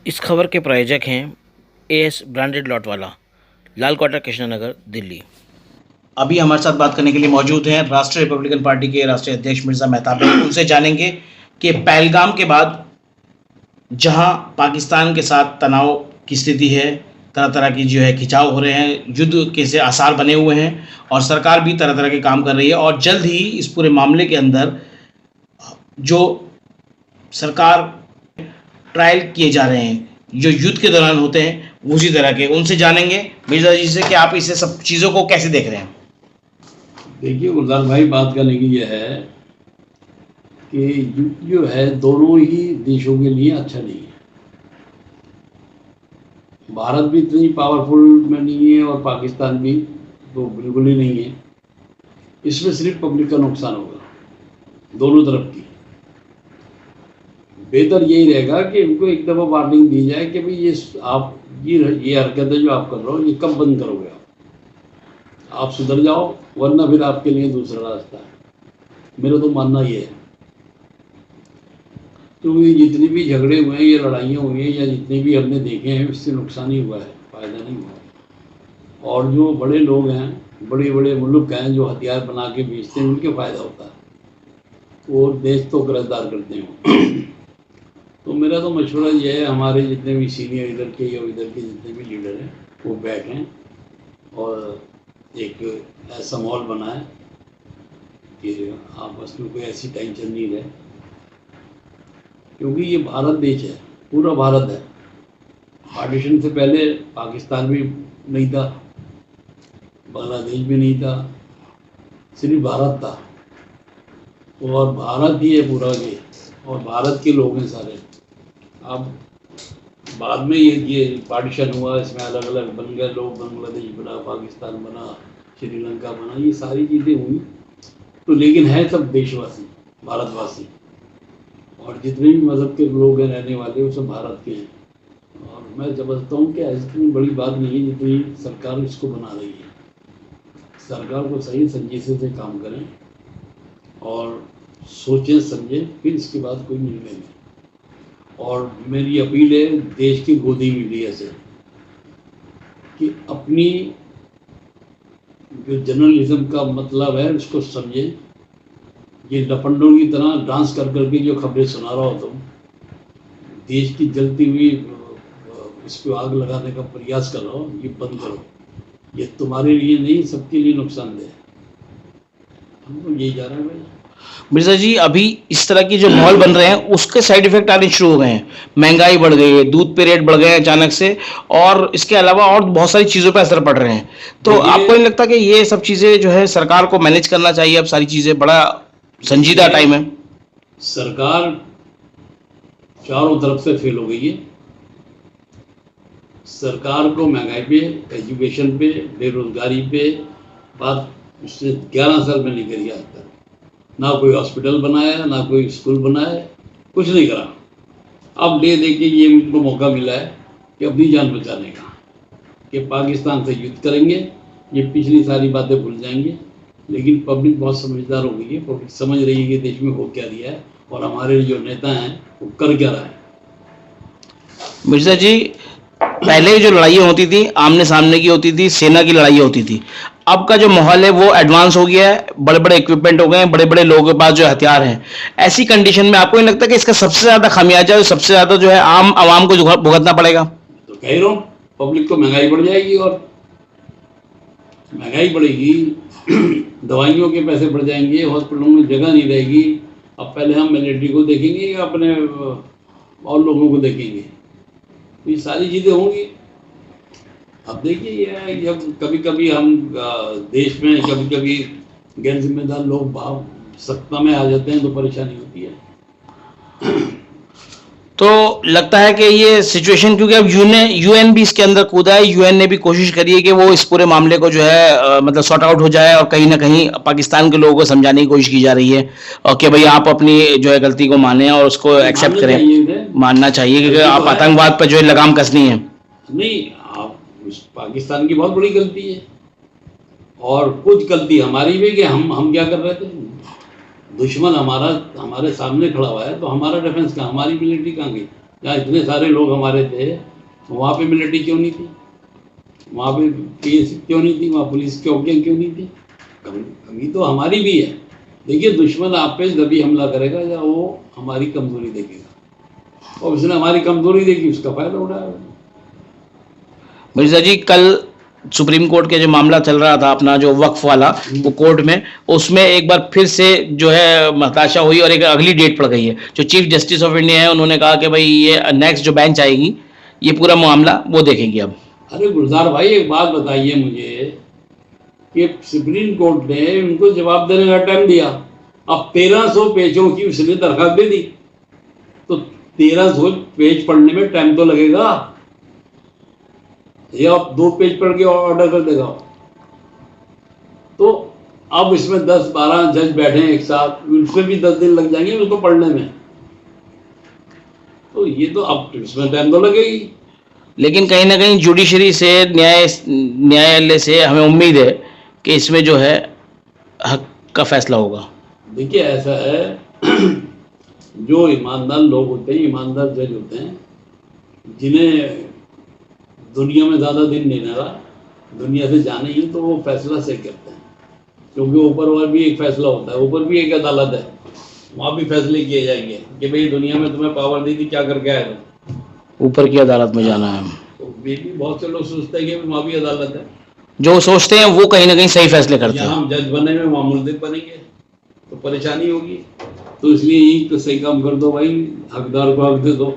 इस खबर के प्रायोजक हैं एएस ब्रांडेड लॉट वाला, लाल क्वार्टर, कृष्णनगर, दिल्ली। अभी हमारे साथ बात करने के लिए मौजूद हैं राष्ट्रीय रिपब्लिकन पार्टी के राष्ट्रीय अध्यक्ष मिर्जा मेहताब। उनसे जानेंगे कि पहलगाम के बाद जहां पाकिस्तान के साथ तनाव की स्थिति है, तरह तरह की जो है खिंचाव हो रहे हैं, युद्ध के से आसार बने हुए हैं और सरकार भी तरह तरह के काम कर रही है और जल्द ही इस पूरे मामले के अंदर जो सरकार ट्रायल किए जा रहे हैं जो युद्ध के दौरान होते हैं उसी तरह के, उनसे जानेंगे मिर्जा जी से कि आप इसे सब चीज़ों को कैसे देख रहे हैं। देखिए गुलजार भाई, बात करने की यह है कि युद्ध जो है दोनों ही देशों के लिए अच्छा नहीं है। भारत भी इतनी पावरफुल में नहीं है और पाकिस्तान भी तो बिल्कुल ही नहीं है। इसमें सिर्फ पब्लिक का नुकसान होगा दोनों तरफ की। बेहतर यही रहेगा कि इनको एक दफ़ा वार्निंग दी जाए कि भाई ये हरकतें जो आप कर रहे हो ये कब बंद करोगे, आप सुधर जाओ, वरना फिर आपके लिए दूसरा रास्ता है। मेरा तो मानना ये है, क्योंकि जितनी भी झगड़े हुए हैं, ये लड़ाइयाँ हुई हैं या जितने भी हमने देखे हैं, इससे नुकसान ही हुआ है, फ़ायदा नहीं हुआ। और जो बड़े लोग हैं, बड़े बड़े मुल्क हैं जो हथियार बना के बेचते हैं, उनके फ़ायदा होता है, वो देश तो गिरफ्तार करते हैं। तो मेरा तो मशवरा ये है, हमारे जितने भी सीनियर इधर के या इधर के जितने भी लीडर हैं वो बैठें और एक ऐसा माहौल बनाए कि आपस में कोई ऐसी टेंशन नहीं रहे, क्योंकि ये भारत देश है, पूरा भारत है। पार्टीशन से पहले पाकिस्तान भी नहीं था, बांग्लादेश भी नहीं था, सिर्फ भारत था। और भारत ही है पूरा ये, और भारत के लोग हैं सारे। अब बाद में ये पार्टीशन हुआ, इसमें अलग अलग बन गए लोग, बांग्लादेश बना, पाकिस्तान बना, श्रीलंका बना, ये सारी चीज़ें हुई। तो लेकिन है सब देशवासी, भारतवासी, और जितने भी मज़हब के लोग हैं रहने वाले वो सब भारत के हैं। और मैं समझता हूँ कि ऐसी बड़ी बात नहीं है जितनी सरकार इसको बना रही है। सरकार को सही संजीदगी से काम करें और सोचें समझें, फिर इसके बाद कोई निर्णय लें। और मेरी अपील है देश की गोदी मीडिया से कि अपनी जो जर्नलिज्म का मतलब है उसको समझें। ये लफंडों की तरह डांस कर करके जो खबरें सुना रहा हो तुम, देश की जलती हुई इस पर आग लगाने का प्रयास कर रहा हो, ये बंद करो। ये तुम्हारे लिए नहीं, सबके लिए नुकसानदेह है। हम तो यही जा रहे हैं भाई। मिर्जा जी, अभी इस तरह की जो माहौल बन रहे हैं उसके साइड इफेक्ट आने शुरू हो गए हैं। महंगाई बढ़ गई है, दूध पे रेट बढ़ गए हैं अचानक से, और इसके अलावा और बहुत सारी चीज़ों पे असर पड़ रहे हैं। तो आपको नहीं लगता कि ये सब चीज़ें जो है सरकार को मैनेज करना चाहिए? अब सारी चीज़ें बड़ा संजीदा टाइम है। सरकार चारों तरफ से फेल हो गई है। सरकार को महंगाई पे, एजुकेशन पे, बेरोजगारी पे बात उसने 11 साल में नहीं करी आज तक। ना कोई हॉस्पिटल बनाया, ना कोई स्कूल बनाया, कुछ नहीं करा। अब ले दे के ये उनको मौका मिला है कि अपनी जान बचाने का, कि पाकिस्तान से युद्ध करेंगे, ये पिछली सारी बातें भूल जाएंगे। लेकिन पब्लिक बहुत समझदार हो गई है, पब्लिक समझ रही है कि देश में हो क्या दिया है और हमारे जो नेता हैं वो कर क्या रहा है। मिर्जा जी, पहले जो लड़ाइयाँ होती थी आमने सामने की होती थी, सेना की लड़ाइयाँ होती थी। अब का जो माहौल है वो एडवांस हो गया है, बड़े बड़े इक्विपमेंट हो गए हैं, बड़े बड़े लोगों के पास जो हथियार हैं। ऐसी कंडीशन में आपको नहीं लगता कि इसका सबसे ज़्यादा खामियाजा, सबसे ज़्यादा जो है आम आवाम को भुगतना पड़ेगा? तो कह रहा हूँ, पब्लिक को महंगाई बढ़ जाएगी, और महंगाई बढ़ेगी, दवाइयों के पैसे बढ़ जाएंगे, हॉस्पिटलों में जगह नहीं रहेगी। अब पहले हम मिलिट्री को देखेंगे या अपने और लोगों को देखेंगे? तो ये सारी चीज़ें होंगी। अब देखिए ये जब कभी कभी हम देश में कभी कभी गैर जिम्मेदार लोग भाव सत्ता में आ जाते हैं तो परेशानी होती है। तो लगता है कि ये सिचुएशन, क्योंकि अब यूएन भी इसके अंदर कूदा है, यूएन ने भी कोशिश करी है कि वो इस पूरे मामले को जो है मतलब सॉर्ट आउट हो जाए, और कहीं ना कहीं पाकिस्तान के लोगों को समझाने की कोशिश की जा रही है और कि भाई आप अपनी जो है गलती को माने और उसको एक्सेप्ट करें। मानना चाहिए क्योंकि आप आतंकवाद पर जो है लगाम कसनी है। नहीं, आप पाकिस्तान की बहुत बड़ी गलती है, और कुछ गलती हमारी भी कि हम क्या कर रहे थे। दुश्मन हमारे सामने खड़ा हुआ है तो हमारा डिफेंस कहाँ, हमारी मिलिट्री कहाँ गई? जहाँ इतने सारे लोग हमारे थे, वहाँ पे मिलिट्री क्यों नहीं थी, वहाँ पे पीएस क्यों नहीं थी, वहाँ पुलिस चौकियाँ क्यों नहीं थी? कमी तो हमारी भी है। देखिए, दुश्मन आप पे जब भी हमला करेगा या वो हमारी कमजोरी देखेगा, और उसने हमारी कमजोरी देखी, उसका फायदा उठाएगा। मिर्जा जी, कल सुप्रीम कोर्ट के जो मामला चल रहा था अपना जो वक्फ वाला, वो कोर्ट में, उसमें एक बार फिर से जो है हताशा हुई और एक अगली डेट पड़ गई है। जो चीफ जस्टिस ऑफ इंडिया है उन्होंने कहा कि भाई ये नेक्स्ट जो बेंच आएगी ये पूरा मामला वो देखेंगे अब। अरे गुलजार भाई, एक बात बताइए मुझे कि सुप्रीम कोर्ट ने उनको जवाब देने का टाइम दिया, अब 1300 पेजों की उसने दरखास्त दे दी, तो 1300 पेज पढ़ने में टाइम तो लगेगा, या आप 2 पेज पढ़ के ऑर्डर कर देगा? तो अब इसमें 10-12 जज बैठे हैं एक साथ, उसमें भी 10 दिन लग जाएंगे उसको पढ़ने में, तो ये तो अब इसमें टाइम तो लगेगी। लेकिन कहीं ना कहीं जुडिशरी से, न्यायालय से हमें उम्मीद है कि इसमें जो है हक का फैसला होगा। देखिए, ऐसा है जो ईमानदार लोग होते हैं, ईमानदार जज होते हैं, जिन्हें दुनिया में ज़्यादा दिन नहीं रहा, दुनिया से जाने ही, तो वो फैसला सही करते हैं, क्योंकि ऊपर और भी एक फैसला होता है, ऊपर भी एक अदालत है, वहाँ भी फैसले किए जाएंगे कि भाई दुनिया में तुम्हें पावर दी थी, क्या करके आए थे, ऊपर की अदालत में जाना है। तो भी बहुत से लोग सोचते हैं कि वहाँ भी अदालत है, जो सोचते हैं वो कहीं ना कहीं सही फैसले करते हैं। यहाँ हम जज बने में, वहाँ मुल्ज़िम बनेंगे तो परेशानी होगी, तो इसलिए यही तो सही काम कर दो भाई, हकदार को हक दे दो।